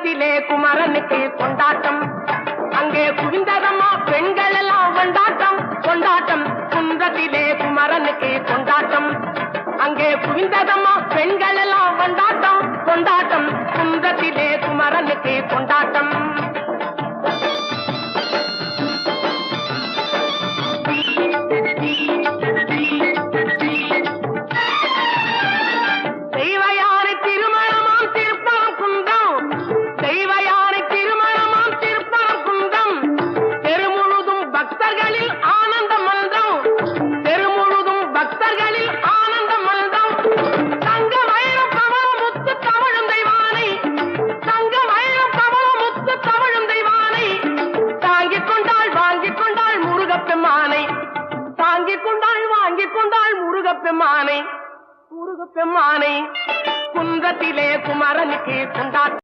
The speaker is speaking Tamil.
குன்றத்திலே குமரனுக்கு கொண்டாட்டம் அங்கே குவிந்ததம்மா பெண்கள் எல்லாம் கொண்டாட்டம் கொண்டாட்டம் குன்றத்திலே குமரனுக்கு கொண்டாட்டம் அங்கே குவிந்ததம்மா பெண்கள் எல்லாம் கொண்டாட்டம் கொண்டாட்டம் குன்றத்திலே குமரனுக்கு கொண்டாட்டம் முருகப்பெம்மானை குன்றத்திலே குமரனுக்கு கொண்டாட்டம்